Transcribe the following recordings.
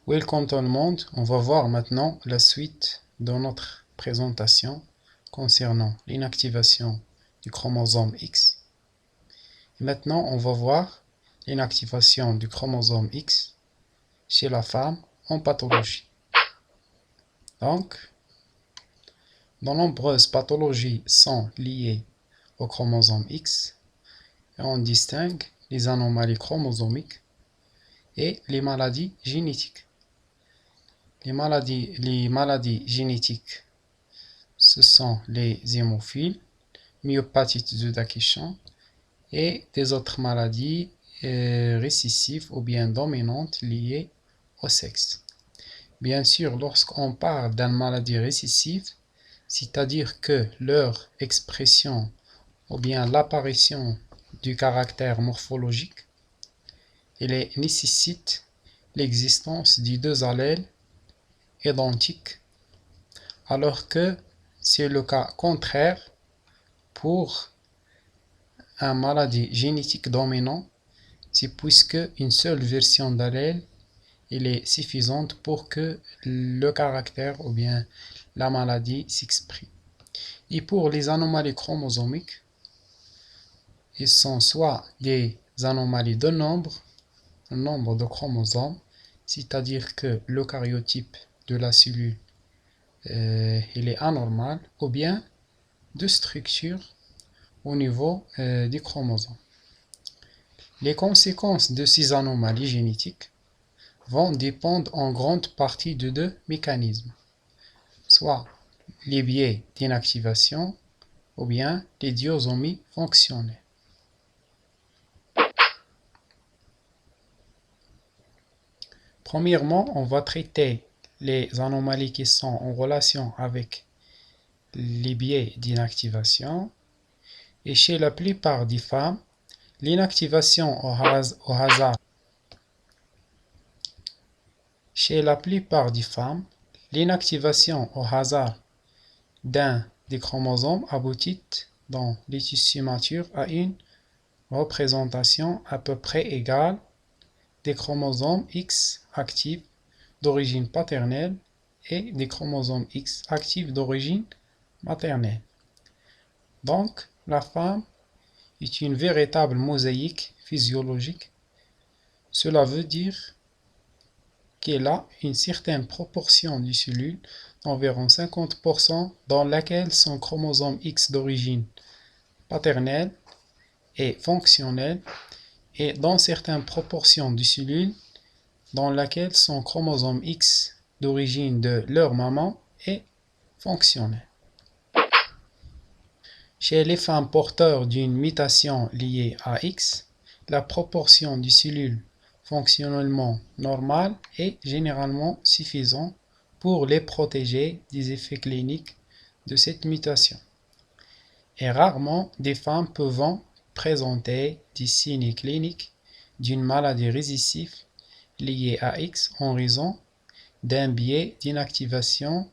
Welcome tout le monde, on va voir maintenant la suite de notre présentation concernant l'inactivation du chromosome X. Et maintenant, on va voir l'inactivation du chromosome X chez la femme en pathologie. Donc, de nombreuses pathologies sont liées au chromosome X et on distingue les anomalies chromosomiques et les maladies génétiques. Les maladies génétiques, ce sont les hémophiles, myopathies de Dacquichan et des autres maladies récessives ou bien dominantes liées au sexe. Bien sûr, lorsqu'on parle d'une maladie récessive, c'est-à-dire que leur expression ou bien l'apparition du caractère morphologique, elle nécessite l'existence de deux allèles identiques, alors que c'est le cas contraire pour une maladie génétique dominante, c'est puisque une seule version d'allèle est suffisante pour que le caractère ou bien la maladie s'exprime. Et pour les anomalies chromosomiques, ils sont soit des anomalies de nombre de chromosomes, c'est-à-dire que le karyotype de la cellule il est anormal, ou bien de structure au niveau des chromosomes. Les conséquences de ces anomalies génétiques vont dépendre en grande partie de deux mécanismes, soit les biais d'inactivation ou bien les dichotomies fonctionnelles. Premièrement, on va traiter les anomalies qui sont en relation avec les biais d'inactivation. Et chez la plupart des femmes, l'inactivation au hasard. Chez la plupart des femmes, l'inactivation au hasard d'un des chromosomes aboutit dans les tissus matures à une représentation à peu près égale des chromosomes X actifs d'origine paternelle et des chromosomes X actifs d'origine maternelle. Donc, la femme est une véritable mosaïque physiologique. Cela veut dire qu'elle a une certaine proportion de cellules, environ 50%, dans laquelle son chromosome X d'origine paternelle est fonctionnel, et dans certaines proportions de cellules dans laquelle son chromosome X d'origine de leur maman est fonctionnel. Chez les femmes porteurs d'une mutation liée à X, la proportion de cellules fonctionnellement normale est généralement suffisante pour les protéger des effets cliniques de cette mutation. Et rarement des femmes peuvent présenter des signes cliniques d'une maladie récessive liée à X en raison d'un biais d'inactivation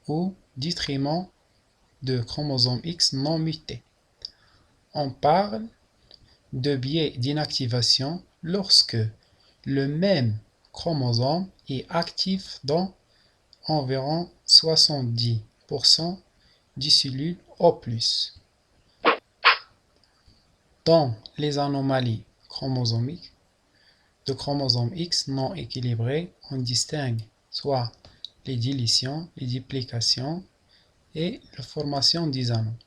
ou détriment de chromosomes X non mutés. On parle de biais d'inactivation lorsque le même chromosome est actif dans environ 70% des cellules au plus. Dans les anomalies chromosomiques de chromosomes X non équilibrés, on distingue soit les délétions, les duplications et la formation des anneaux.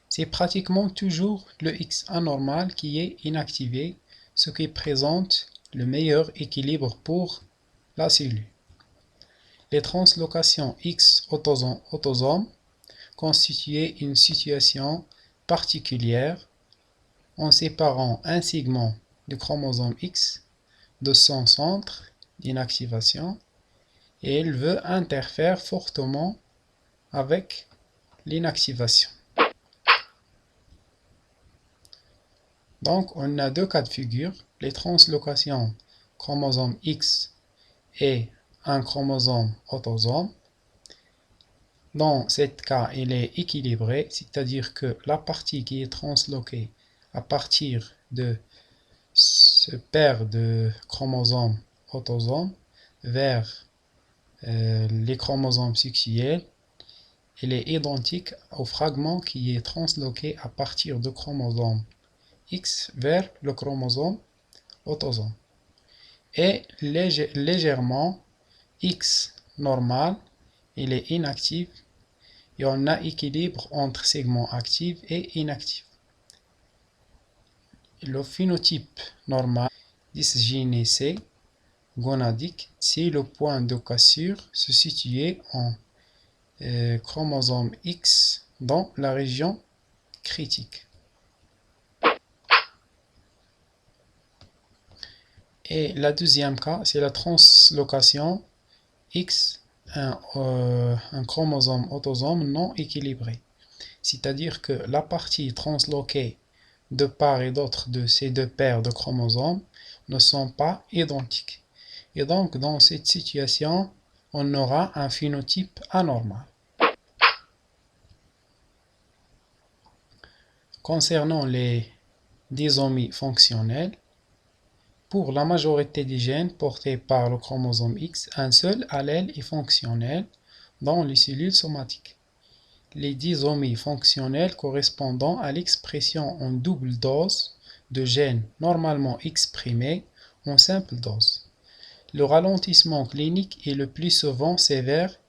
C'est pratiquement toujours le X anormal qui est inactivé, ce qui présente le meilleur équilibre pour la cellule. Les translocations X-autosomes constituaient une situation particulière en séparant un segment du chromosome X de son centre d'inactivation, et elle veut interférer fortement avec l'inactivation. Donc, on a deux cas de figure, les translocations chromosome X et un chromosome autosome. Dans ce cas, il est équilibré, c'est-à-dire que la partie qui est transloquée à partir de ce paire de chromosomes autosomes vers les chromosomes sexuels, il est identique au fragment qui est transloqué à partir du chromosome X vers le chromosome autosome. Et légèrement, X normal, il est inactif et on a équilibre entre segments actifs et inactifs. Le phénotype normal dysgénisé gonadique, c'est le point de cassure se situe en chromosome X dans la région critique. Et la deuxième cas, c'est la translocation X, un chromosome autosome non équilibré. C'est-à-dire que la partie transloquée de part et d'autre de ces deux paires de chromosomes ne sont pas identiques. Et donc, dans cette situation, on aura un phénotype anormal. Concernant les disomies fonctionnelles, pour la majorité des gènes portés par le chromosome X, un seul allèle est fonctionnel dans les cellules somatiques. Les disomies fonctionnelles correspondant à l'expression en double dose de gènes normalement exprimés en simple dose. Le ralentissement clinique est le plus souvent sévère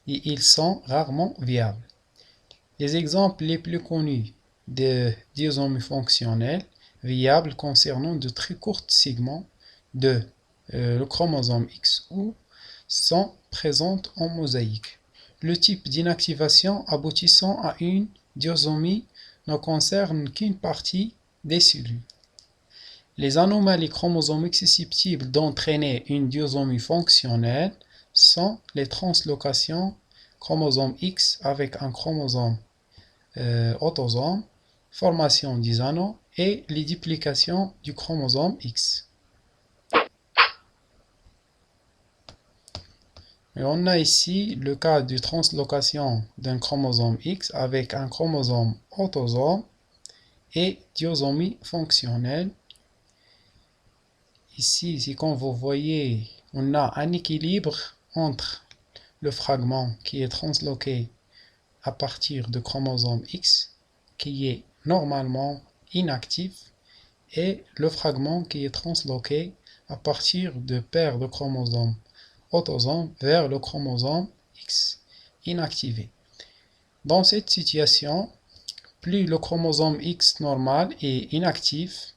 et ils sont rarement viables. Les exemples les plus connus de disomies fonctionnelles viables concernant de très courts segments de le chromosome X ou sont présentes en mosaïque. Le type d'inactivation aboutissant à une diosomie ne concerne qu'une partie des cellules. Les anomalies chromosomiques susceptibles d'entraîner une diosomie fonctionnelle sont les translocations chromosome X avec un chromosome autosome, formation des anneaux et les duplications du chromosome X. Et on a ici le cas de translocation d'un chromosome X avec un chromosome autosome et diosomie fonctionnelle. Ici, comme vous voyez, on a un équilibre entre le fragment qui est transloqué à partir de chromosome X, qui est normalement inactif, et le fragment qui est transloqué à partir de paires de chromosomes autosomes vers le chromosome X inactivé. Dans cette situation, plus le chromosome X normal est inactif,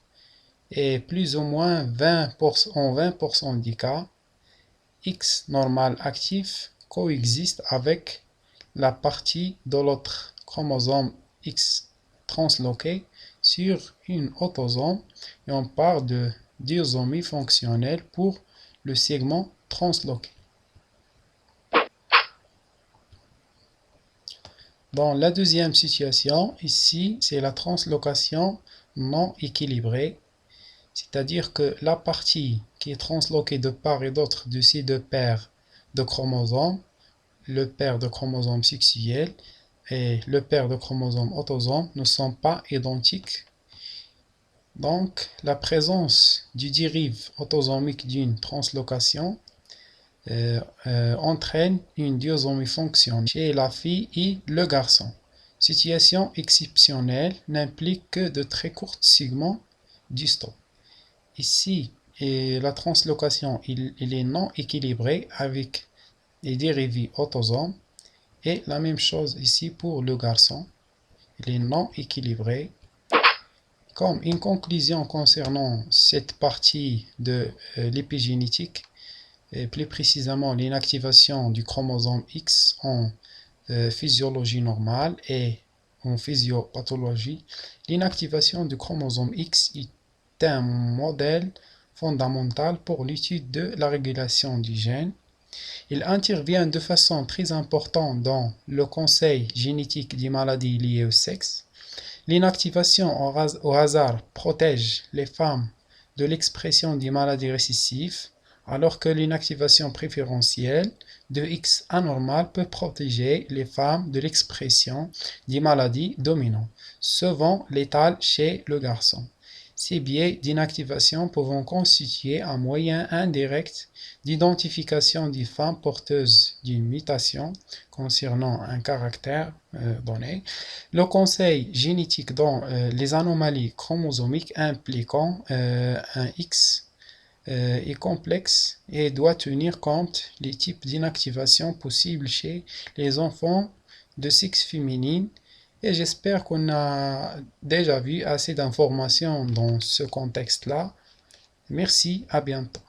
et plus ou moins 20% des cas, X normal actif coexiste avec la partie de l'autre chromosome X transloqué sur une autosome et on parle de diosomie fonctionnelle pour le segment transloqué. Dans la deuxième situation, ici, c'est la translocation non équilibrée, c'est-à-dire que la partie qui est transloquée de part et d'autre de ces deux paires de chromosomes, le paire de chromosomes sexuels et le paire de chromosomes autosomes ne sont pas identiques. Donc, la présence du dérive autosomique d'une translocation entraîne une diosomie fonctionnelle chez la fille et le garçon. Situation exceptionnelle n'implique que de très courts segments distaux. Ici, la translocation il est non équilibrée avec les dérivés autosomes et la même chose ici pour le garçon, il est non équilibré. Comme une conclusion concernant cette partie de l'épigénétique, et plus précisément l'inactivation du chromosome X en physiologie normale et en physiopathologie, l'inactivation du chromosome X est un modèle fondamental pour l'étude de la régulation du gène. Il intervient de façon très importante dans le conseil génétique des maladies liées au sexe. L'inactivation au hasard protège les femmes de l'expression des maladies récessives, alors que l'inactivation préférentielle de X anormal peut protéger les femmes de l'expression des maladies dominantes, souvent létales chez le garçon. Ces biais d'inactivation peuvent constituer un moyen indirect d'identification des femmes porteuses d'une mutation concernant un caractère donné. Le conseil génétique dans les anomalies chromosomiques impliquant un X est complexe et doit tenir compte des types d'inactivation possibles chez les enfants de sexe féminin. Et j'espère qu'on a déjà vu assez d'informations dans ce contexte-là. Merci, à bientôt.